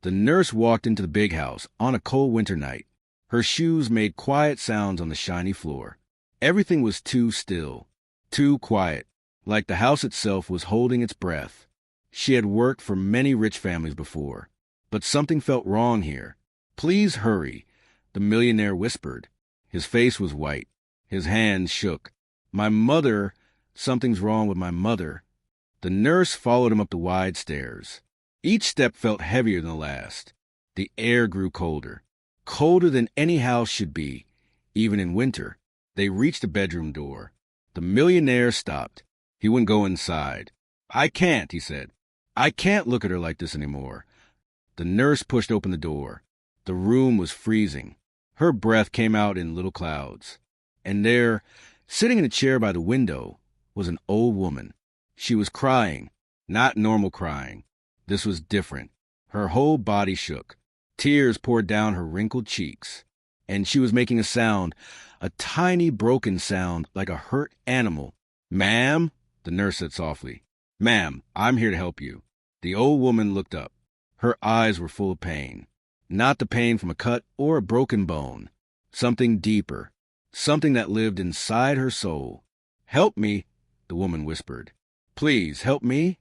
The nurse walked into the big house on a cold winter night. Her shoes made quiet sounds on the shiny floor. Everything was too still, too quiet, like the house itself was holding its breath. She had worked for many rich families before, but something felt wrong here. "Please hurry," the millionaire whispered. His face was white. His hands shook. "My mother, something's wrong with my mother." The nurse followed him up the wide stairs. Each step felt heavier than the last. The air grew colder, colder than any house should be, even in winter. They reached the bedroom door. The millionaire stopped. He wouldn't go inside. "I can't," he said. "I can't look at her like this anymore." The nurse pushed open the door. The room was freezing. Her breath came out in little clouds. And there, sitting in a chair by the window, was an old woman. She was crying, not normal crying. This was different. Her whole body shook. Tears poured down her wrinkled cheeks. And she was making a sound, a tiny broken sound like a hurt animal. "Ma'am," the nurse said softly. "Ma'am, I'm here to help you." The old woman looked up. Her eyes were full of pain. Not the pain from a cut or a broken bone. Something deeper. Something that lived inside her soul. "Help me," the woman whispered. "Please, help me."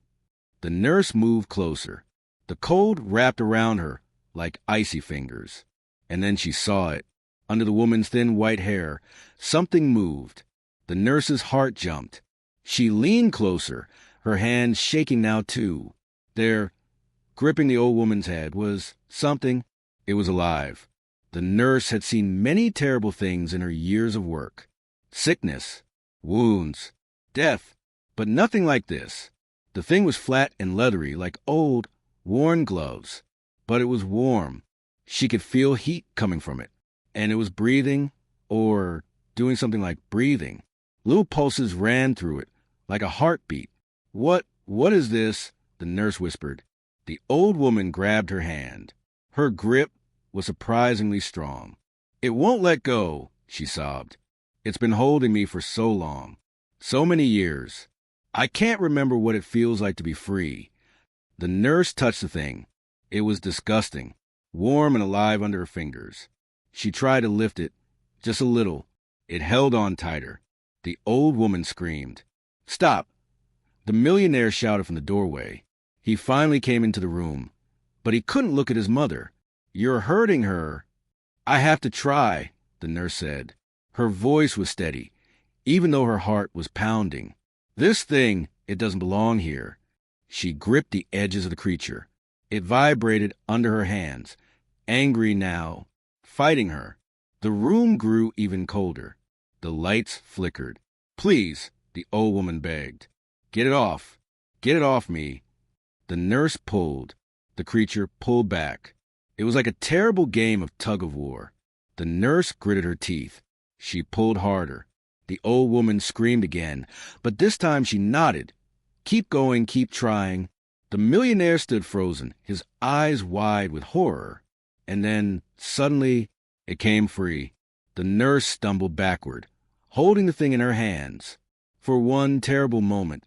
The nurse moved closer. The cold wrapped around her like icy fingers. And then she saw it. Under the woman's thin white hair, something moved. The nurse's heart jumped. She leaned closer, her hands shaking now too. There, gripping the old woman's head, was something. It was alive. The nurse had seen many terrible things in her years of work. Sickness, wounds, death, but nothing like this. The thing was flat and leathery like old, worn gloves. But it was warm. She could feel heat coming from it. And it was breathing, or doing something like breathing. Little pulses ran through it, like a heartbeat. What is this?" the nurse whispered. The old woman grabbed her hand. Her grip was surprisingly strong. "It won't let go," she sobbed. "It's been holding me for so long. So many years. I can't remember what it feels like to be free." The nurse touched the thing. It was disgusting, warm and alive under her fingers. She tried to lift it, just a little. It held on tighter. The old woman screamed. "Stop!" The millionaire shouted from the doorway. He finally came into the room, but he couldn't look at his mother. "You're hurting her." "I have to try," the nurse said. Her voice was steady, even though her heart was pounding. "This thing, it doesn't belong here." She gripped the edges of the creature. It vibrated under her hands, angry now, fighting her. The room grew even colder. The lights flickered. "Please," the old woman begged. "Get it off. Get it off me." The nurse pulled. The creature pulled back. It was like a terrible game of tug-of-war. The nurse gritted her teeth. She pulled harder. The old woman screamed again, but this time she nodded. "Keep going, keep trying." The millionaire stood frozen, his eyes wide with horror. And then, suddenly, it came free. The nurse stumbled backward, holding the thing in her hands. For one terrible moment,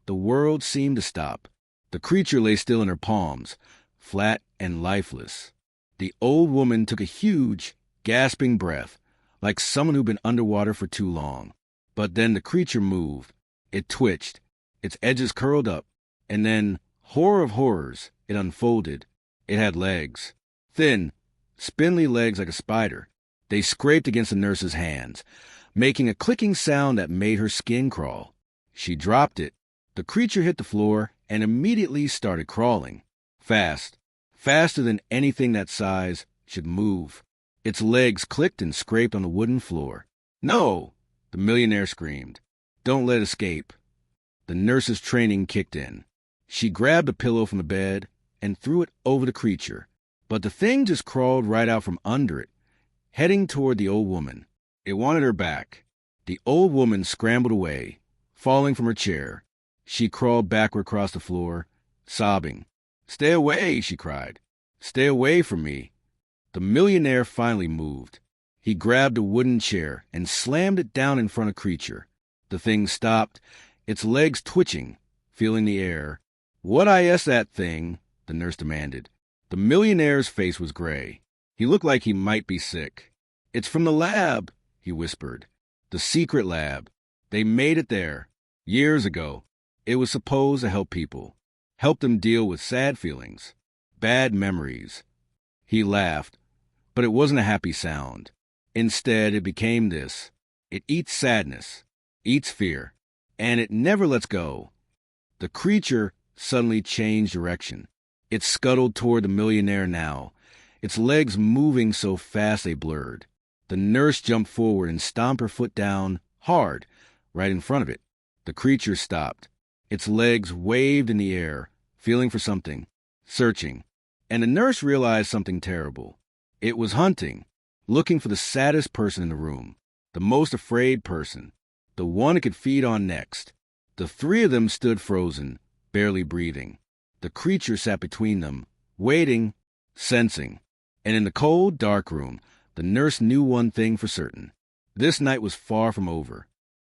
the world seemed to stop. The creature lay still in her palms, flat and lifeless. The old woman took a huge, gasping breath, like someone who'd been underwater for too long. But then the creature moved. It twitched. Its edges curled up. And then, horror of horrors, it unfolded. It had legs. Thin, spindly legs like a spider. They scraped against the nurse's hands, making a clicking sound that made her skin crawl. She dropped it. The creature hit the floor and immediately started crawling. Fast. Faster than anything that size should move. Its legs clicked and scraped on the wooden floor. "No!" the millionaire screamed. "Don't let it escape." The nurse's training kicked in. She grabbed a pillow from the bed and threw it over the creature. But the thing just crawled right out from under it, heading toward the old woman. It wanted her back. The old woman scrambled away, falling from her chair. She crawled backward across the floor, sobbing. "Stay away," she cried. "Stay away from me." The millionaire finally moved. He grabbed a wooden chair and slammed it down in front of the creature. The thing stopped, its legs twitching, feeling the air. "What I ask that thing?" the nurse demanded. The millionaire's face was gray. He looked like he might be sick. "It's from the lab," he whispered. "The secret lab. They made it there. Years ago. It was supposed to help people. Help them deal with sad feelings. Bad memories." He laughed, but it wasn't a happy sound. Instead, it became this. It eats sadness, eats fear, and it never lets go. The creature suddenly changed direction. It scuttled toward the millionaire now, its legs moving so fast they blurred. The nurse jumped forward and stomped her foot down hard, right in front of it. The creature stopped. Its legs waved in the air, feeling for something, searching. And the nurse realized something terrible. It was hunting, looking for the saddest person in the room, the most afraid person, the one it could feed on next. The three of them stood frozen, barely breathing. The creature sat between them, waiting, sensing. And in the cold, dark room, the nurse knew one thing for certain. This night was far from over.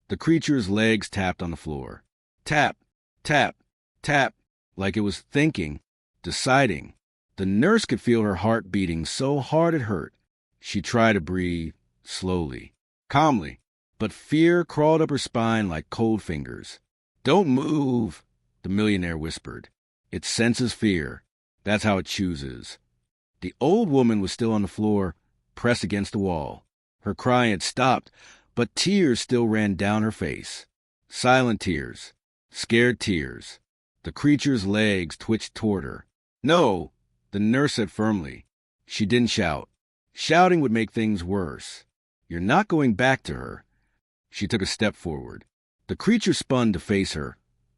The creature's legs tapped on the floor. Tap, tap, tap, like it was thinking, deciding. The nurse could feel her heart beating so hard it hurt. She tried to breathe, slowly, calmly, but fear crawled up her spine like cold fingers. "Don't move," the millionaire whispered. "It senses fear. That's how it chooses." The old woman was still on the floor, pressed against the wall. Her crying had stopped, but tears still ran down her face. Silent tears, scared tears. The creature's legs twitched toward her. "No," the nurse said firmly. She didn't shout. Shouting would make things worse. "You're not going back to her." She took a step forward. The creature spun to face her,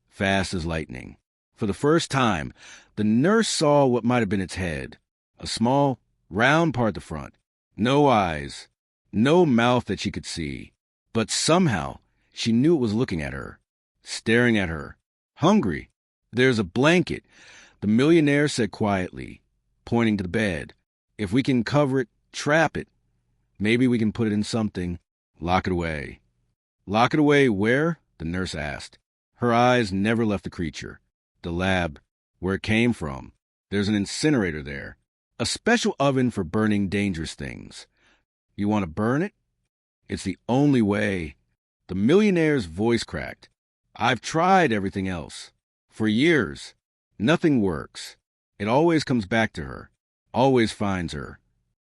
fast as lightning. For the first time, the nurse saw what might have been its head. A small, round part at the front. No eyes. No mouth that she could see. But somehow, she knew it was looking at her. Staring at her. Hungry. "There's a blanket," the millionaire said quietly, pointing to the bed. "If we can cover it, trap it. Maybe we can put it in something. Lock it away." "Lock it away where?" the nurse asked. Her eyes never left the creature. "The lab, where it came from. There's an incinerator there. A special oven for burning dangerous things. You want to burn it? It's the only way." The millionaire's voice cracked. "I've tried everything else. For years. Nothing works. It always comes back to her. Always finds her."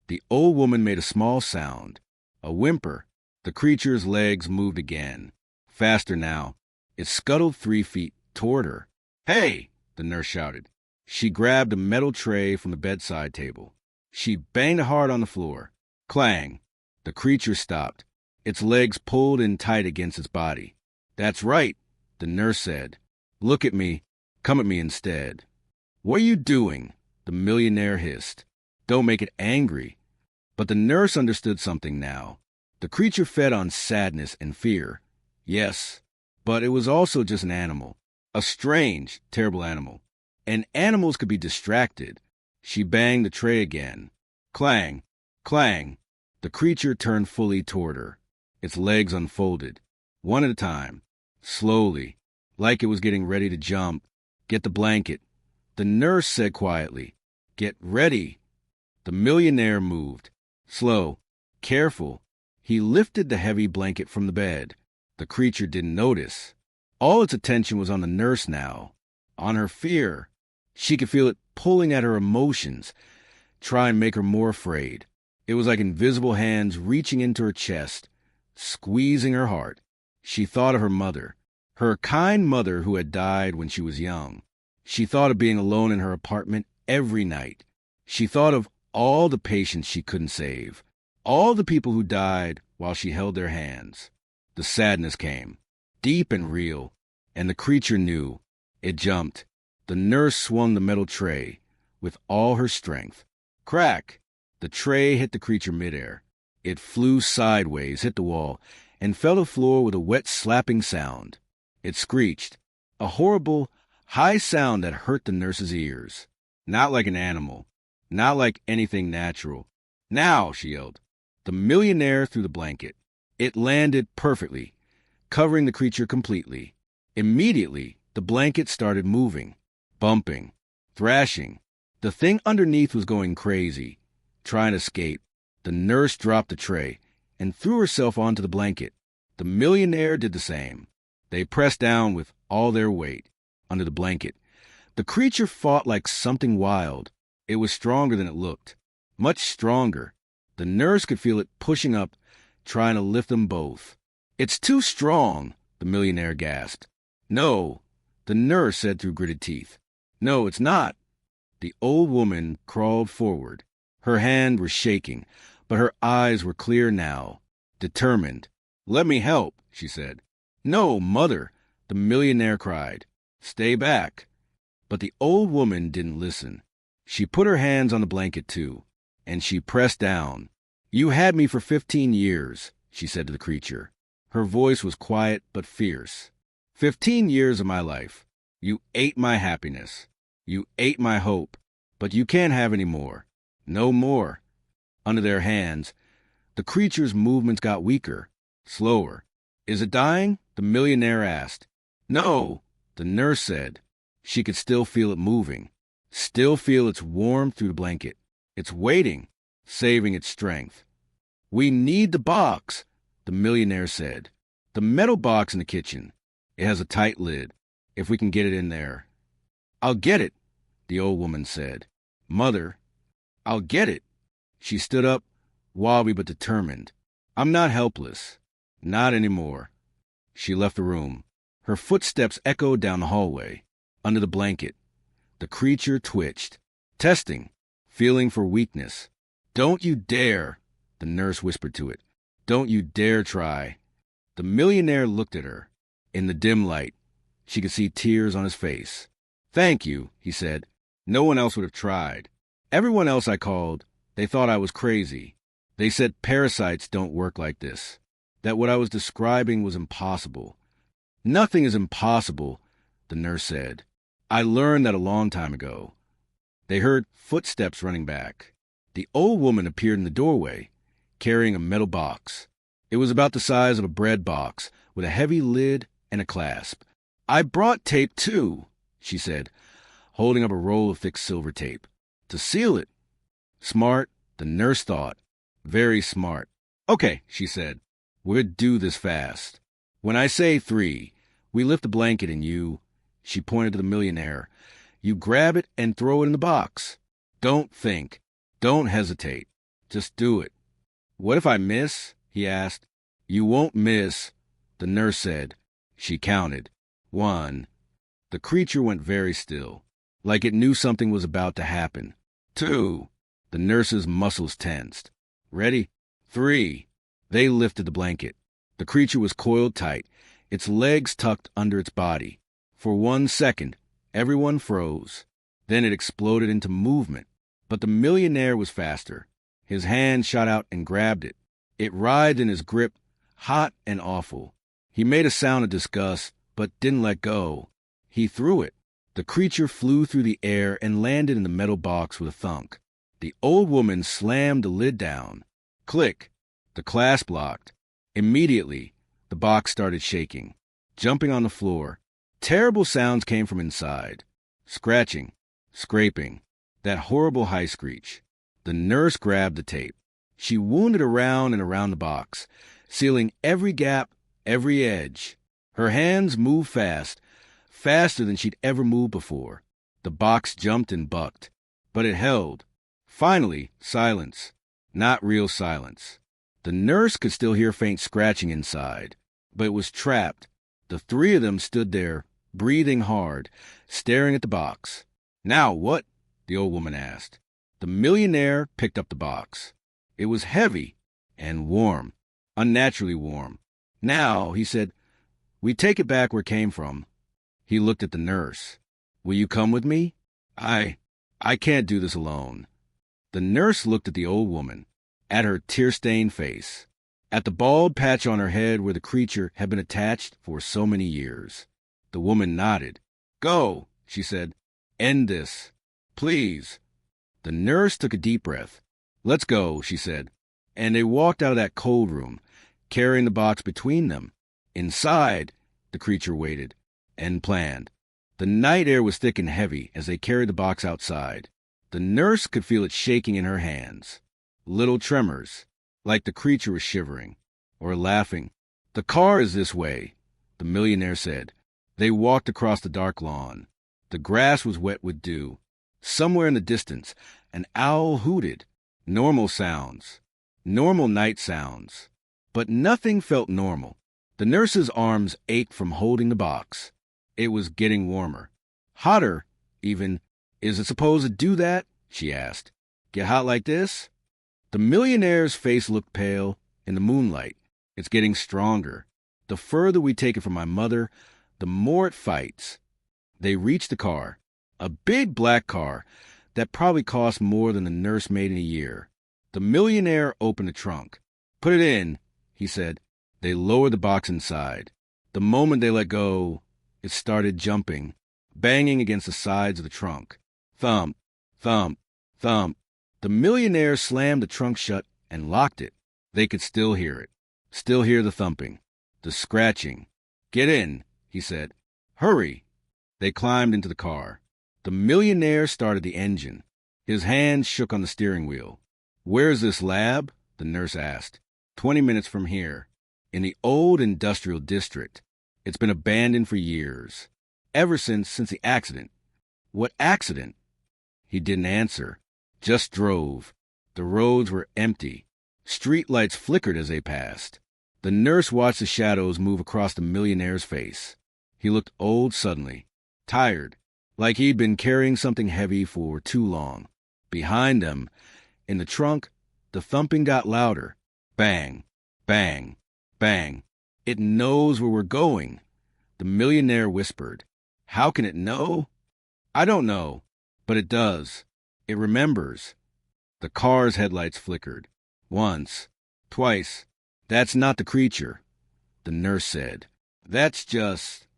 The old woman made a small sound. A whimper. The creature's legs moved again. Faster now. It scuttled 3 feet toward her. "Hey!" the nurse shouted. She grabbed a metal tray from the bedside table. She banged it hard on the floor. Clang. The creature stopped. Its legs pulled in tight against its body. "That's right," the nurse said. "Look at me. Come at me instead." "What are you doing?" the millionaire hissed. "Don't make it angry." But the nurse understood something now. The creature fed on sadness and fear. Yes, but it was also just an animal. A strange, terrible animal. And animals could be distracted. She banged the tray again. Clang, clang. The creature turned fully toward her. Its legs unfolded, one at a time, slowly, like it was getting ready to jump. "Get the blanket." The nurse said quietly. "Get ready." The millionaire moved. Slow, careful. He lifted the heavy blanket from the bed. The creature didn't notice. All its attention was on the nurse now, on her fear. She could feel it pulling at her emotions, try and make her more afraid. It was like invisible hands reaching into her chest, squeezing her heart. She thought of her mother, her kind mother who had died when she was young. She thought of being alone in her apartment every night. She thought of all the patients she couldn't save, all the people who died while she held their hands. The sadness came, deep and real, and the creature knew. It jumped. The nurse swung the metal tray with all her strength. Crack! The tray hit the creature midair. It flew sideways, hit the wall, and fell to the floor with a wet slapping sound. It screeched, a horrible, high sound that hurt the nurse's ears. Not like an animal, not like anything natural. "Now!" she yelled. The millionaire threw the blanket. It landed perfectly, covering the creature completely. Immediately, the blanket started moving, bumping, thrashing. The thing underneath was going crazy, trying to escape. The nurse dropped the tray and threw herself onto the blanket. The millionaire did the same. They pressed down with all their weight under the blanket. The creature fought like something wild. It was stronger than it looked, much stronger. The nurse could feel it pushing up, trying to lift them both. "It's too strong," the millionaire gasped. "No," the nurse said through gritted teeth. "No, it's not." The old woman crawled forward. Her hand was shaking, but her eyes were clear now, determined. "Let me help," she said. "No, mother," the millionaire cried. "Stay back." But the old woman didn't listen. She put her hands on the blanket too, and she pressed down. "You had me for 15 years, she said to the creature. Her voice was quiet but fierce. 15 years of my life. You ate my happiness. You ate my hope. But you can't have any more. No more." Under their hands, the creature's movements got weaker, slower. "Is it dying?" the millionaire asked. "No," the nurse said. She could still feel it moving, still feel its warmth through the blanket. It's waiting, saving its strength. "We need the box," the millionaire said. "The metal box in the kitchen. It has a tight lid, if we can get it in there." "I'll get it," the old woman said. "Mother, I'll get it." She stood up, wobbly but determined. "I'm not helpless. Not anymore." She left the room. Her footsteps echoed down the hallway. Under the blanket, the creature twitched, testing, feeling for weakness. "Don't you dare," the nurse whispered to it. "Don't you dare try." The millionaire looked at her. In the dim light, she could see tears on his face. "Thank you," he said. "No one else would have tried. Everyone else I called, they thought I was crazy. They said parasites don't work like this, that what I was describing was impossible." "Nothing is impossible," the nurse said. "I learned that a long time ago." They heard footsteps running back. The old woman appeared in the doorway, carrying a metal box. It was about the size of a bread box, with a heavy lid and a clasp. "I brought tape, too," she said, holding up a roll of thick silver tape. "To seal it." Smart, the nurse thought. Very smart. "Okay," she said. "We'll do this fast. When I say 3, we lift the blanket and you," she pointed to the millionaire, "you grab it and throw it in the box. Don't think. Don't hesitate. Just do it." "What if I miss?" he asked. "You won't miss," the nurse said. She counted. 1. The creature went very still, like it knew something was about to happen. 2. The nurse's muscles tensed. "Ready?" 3. They lifted the blanket. The creature was coiled tight, its legs tucked under its body. For 1 second, everyone froze. Then it exploded into movement. But the millionaire was faster. His hand shot out and grabbed it. It writhed in his grip, hot and awful. He made a sound of disgust, but didn't let go. He threw it. The creature flew through the air and landed in the metal box with a thunk. The old woman slammed the lid down. Click. The clasp locked. Immediately, the box started shaking, jumping on the floor. Terrible sounds came from inside. Scratching, scraping, that horrible high screech. The nurse grabbed the tape. She wound it around and around the box, sealing every gap, every edge. Her hands moved fast, faster than she'd ever moved before. The box jumped and bucked, but it held. Finally, silence. Not real silence. The nurse could still hear faint scratching inside, but it was trapped. The 3 of them stood there, breathing hard, staring at the box. "Now what?" the old woman asked. The millionaire picked up the box. It was heavy and warm, unnaturally warm. "Now," he said, "we take it back where it came from." He looked at the nurse. "Will you come with me?" I can't do this alone." The nurse looked at the old woman, at her tear-stained face, at the bald patch on her head where the creature had been attached for so many years. The woman nodded. "Go," she said. "End this. Please." The nurse took a deep breath. "Let's go," she said. And they walked out of that cold room, carrying the box between them. Inside, the creature waited and planned. The night air was thick and heavy as they carried the box outside. The nurse could feel it shaking in her hands. Little tremors, like the creature was shivering, or laughing. "The car is this way," the millionaire said. They walked across the dark lawn. The grass was wet with dew. Somewhere in the distance, an owl hooted. Normal sounds. Normal night sounds. But nothing felt normal. The nurse's arms ached from holding the box. It was getting warmer. Hotter, even. "Is it supposed to do that?" she asked. "Get hot like this?" The millionaire's face looked pale in the moonlight. "It's getting stronger. The further we take it from my mother, the more it fights." They reached the car, a big black car that probably cost more than the nurse made in a year. The millionaire opened the trunk. "Put it in," he said. They lowered the box inside. The moment they let go, it started jumping, banging against the sides of the trunk. Thump, thump, thump. The millionaire slammed the trunk shut and locked it. They could still hear it. Still hear the thumping, the scratching. "Get in," he said. "Hurry." They climbed into the car. The millionaire started the engine. His hands shook on the steering wheel. "Where's this lab?" the nurse asked. 20 minutes from here, in the old industrial district. It's been abandoned for years. Ever since the accident." "What accident?" He didn't answer, just drove. The roads were empty. Street lights flickered as they passed. The nurse watched the shadows move across the millionaire's face. He looked old suddenly, tired, like he'd been carrying something heavy for too long. Behind them, in the trunk, the thumping got louder. Bang, bang, bang. "It knows where we're going," the millionaire whispered. "How can it know?" "I don't know, but it does. It remembers." The car's headlights flickered. Once, twice. "That's not the creature," the nurse said. "That's just—"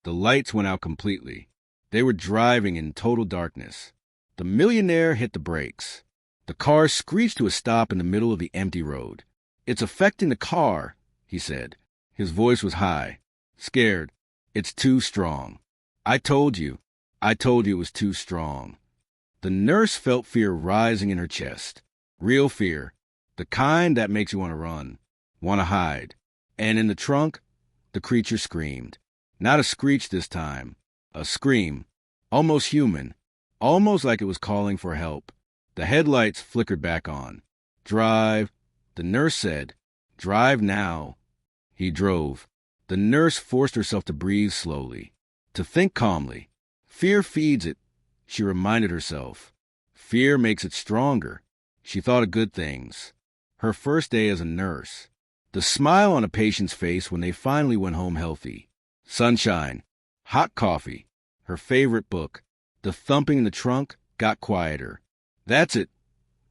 The lights went out completely. They were driving in total darkness. The millionaire hit the brakes. The car screeched to a stop in the middle of the empty road. "It's affecting the car," he said. His voice was high, scared. "It's too strong. I told you it was too strong." The nurse felt fear rising in her chest. Real fear. The kind that makes you want to run, want to hide. And in the trunk, the creature screamed. Not a screech this time. A scream. Almost human. Almost like it was calling for help. The headlights flickered back on. "Drive," the nurse said. "Drive now." He drove. The nurse forced herself to breathe slowly, to think calmly. Fear feeds it, she reminded herself. Fear makes it stronger. She thought of good things. Her first day as a nurse. The smile on a patient's face when they finally went home healthy. Sunshine. Hot coffee. Her favorite book. The thumping in the trunk got quieter. "That's it,"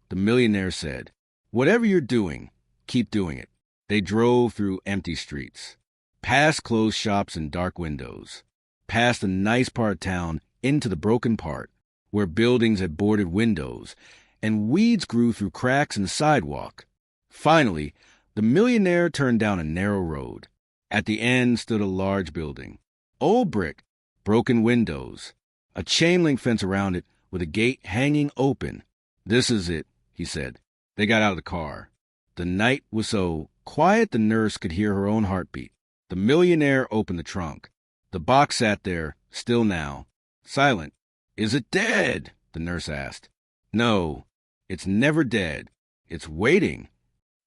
the millionaire said. "Whatever you're doing, keep doing it." They drove through empty streets, past closed shops and dark windows, past the nice part of town into the broken part, where buildings had boarded windows, and weeds grew through cracks in the sidewalk. Finally, the millionaire turned down a narrow road. At the end stood a large building. Old brick, broken windows, a chain-link fence around it with a gate hanging open. "This is it," he said. They got out of the car. The night was so quiet the nurse could hear her own heartbeat. The millionaire opened the trunk. The box sat there, still now, silent. "Is it dead?" the nurse asked. "No, it's never dead. It's waiting."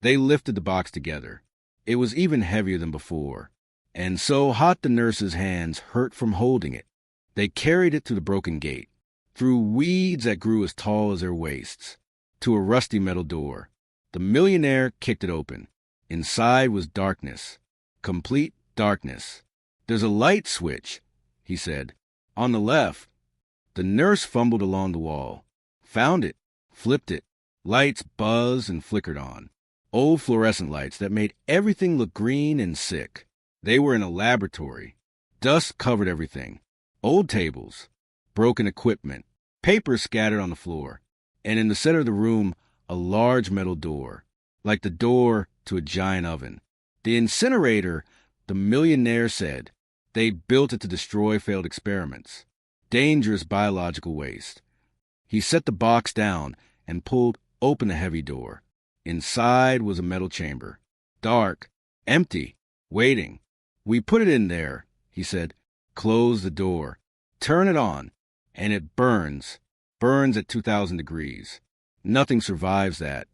They lifted the box together. It was even heavier than before, and so hot the nurse's hands hurt from holding it. They carried it to the broken gate, through weeds that grew as tall as their waists, to a rusty metal door. The millionaire kicked it open. Inside was darkness, complete darkness. "There's a light switch," he said, "on the left." The nurse fumbled along the wall, found it, flipped it. Lights buzzed and flickered on. Old fluorescent lights that made everything look green and sick. They were in a laboratory. Dust covered everything. Old tables, broken equipment, papers scattered on the floor. And in the center of the room, a large metal door, like the door to a giant oven. The incinerator, the millionaire said. They built it to destroy failed experiments. Dangerous biological waste. He set the box down and pulled open the heavy door. Inside was a metal chamber. Dark, empty, waiting. "We put it in there," he said. "Close the door. Turn it on. And it burns. Burns at 2,000 degrees. Nothing survives that."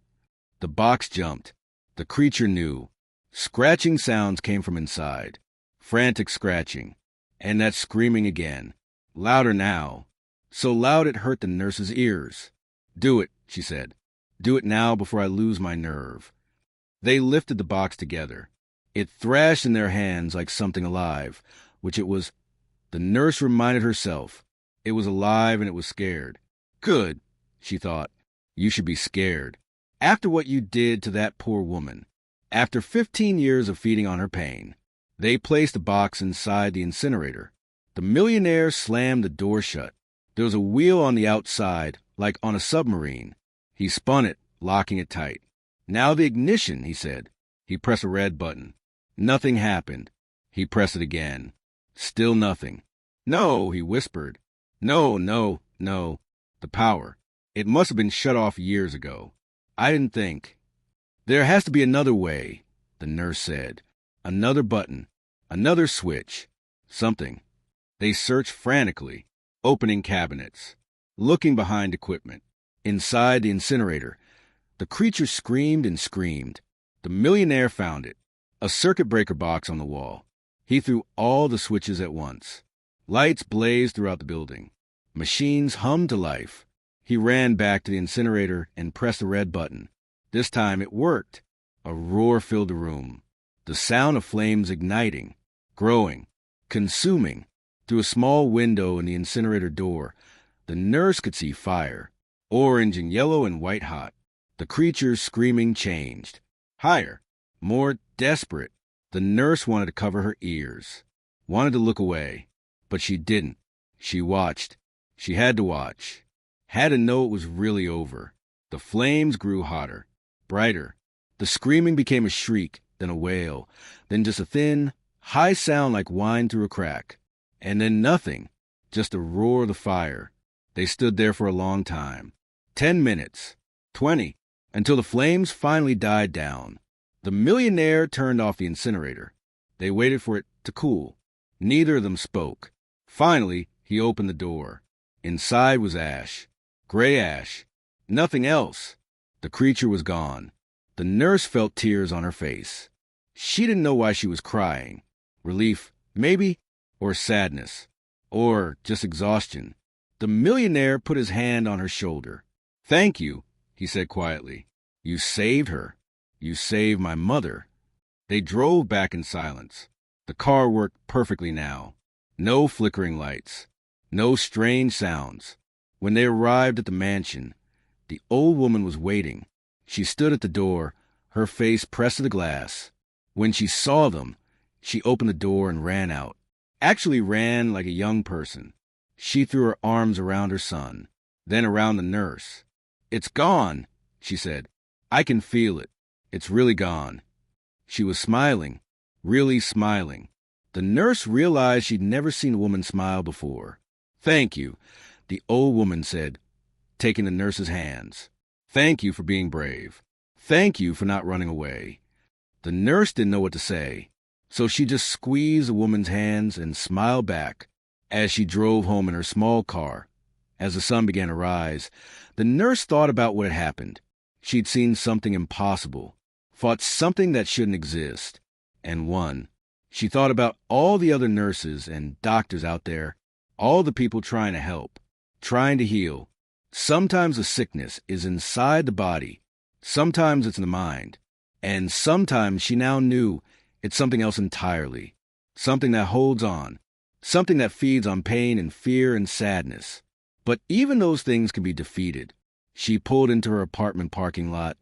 The box jumped. The creature knew. Scratching sounds came from inside. Frantic scratching. And that screaming again. Louder now. So loud it hurt the nurse's ears. "Do it," she said. "Do it now before I lose my nerve." They lifted the box together. It thrashed in their hands like something alive, which it was. The nurse reminded herself. It was alive and it was scared. "Good," she thought. "You should be scared. After what you did to that poor woman. After 15 years of feeding on her pain." They placed the box inside the incinerator. The millionaire slammed the door shut. There was a wheel on the outside, like on a submarine. He spun it, locking it tight. "Now the ignition," he said. He pressed a red button. Nothing happened. He pressed it again. Still nothing. "No," he whispered. "No, no, no. The power. It must have been shut off years ago. I didn't think." "There has to be another way," the nurse said. "Another button. Another switch. Something." They searched frantically, opening cabinets, looking behind equipment. Inside the incinerator, the creature screamed and screamed. The millionaire found it. A circuit breaker box on the wall. He threw all the switches at once. Lights blazed throughout the building. Machines hummed to life. He ran back to the incinerator and pressed the red button. This time it worked. A roar filled the room. The sound of flames igniting, growing, consuming. Through a small window in the incinerator door, the nurse could see fire, orange and yellow and white hot. The creature's screaming changed. Higher, more desperate. The nurse wanted to cover her ears, wanted to look away, but she didn't. She watched. She had to watch. Had to know it was really over. The flames grew hotter, brighter. The screaming became a shriek, then a wail, then just a thin, high sound like whine through a crack. And then nothing, just the roar of the fire. They stood there for a long time. 10 minutes, 20, until the flames finally died down. The millionaire turned off the incinerator. They waited for it to cool. Neither of them spoke. Finally, he opened the door. Inside was ash. Gray ash. Nothing else. The creature was gone. The nurse felt tears on her face. She didn't know why she was crying. Relief, maybe, or sadness, or just exhaustion. The millionaire put his hand on her shoulder. "Thank you," he said quietly. "You saved her. You saved my mother." They drove back in silence. The car worked perfectly now. No flickering lights. No strange sounds. When they arrived at the mansion, the old woman was waiting. She stood at the door, her face pressed to the glass. When she saw them, she opened the door and ran out. Actually ran like a young person. She threw her arms around her son, then around the nurse. "It's gone," she said. "I can feel it. It's really gone." She was smiling, really smiling. The nurse realized she'd never seen a woman smile before. "Thank you," the old woman said, taking the nurse's hands. "Thank you for being brave. Thank you for not running away." The nurse didn't know what to say, so she just squeezed the woman's hands and smiled back. As she drove home in her small car, as the sun began to rise, the nurse thought about what had happened. She'd seen something impossible, fought something that shouldn't exist, and won. She thought about all the other nurses and doctors out there, all the people trying to help, trying to heal. Sometimes the sickness is inside the body, sometimes it's in the mind, and sometimes she now knew it's something else entirely, something that holds on, something that feeds on pain and fear and sadness. But even those things can be defeated. She pulled into her apartment parking lot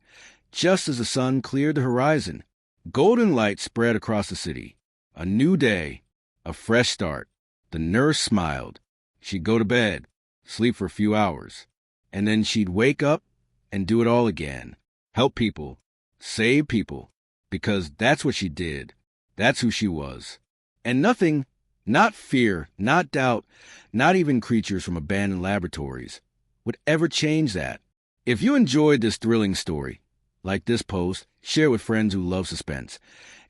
just as the sun cleared the horizon. Golden light spread across the city. A new day, a fresh start. The nurse smiled. She'd go to bed, sleep for a few hours, and then she'd wake up and do it all again. Help people, save people, because that's what she did. That's who she was. And nothing, not fear, not doubt, not even creatures from abandoned laboratories, would ever change that. If you enjoyed this thrilling story, like this post, share with friends who love suspense,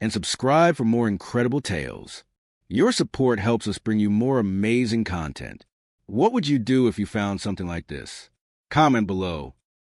and subscribe for more incredible tales. Your support helps us bring you more amazing content. What would you do if you found something like this? Comment below.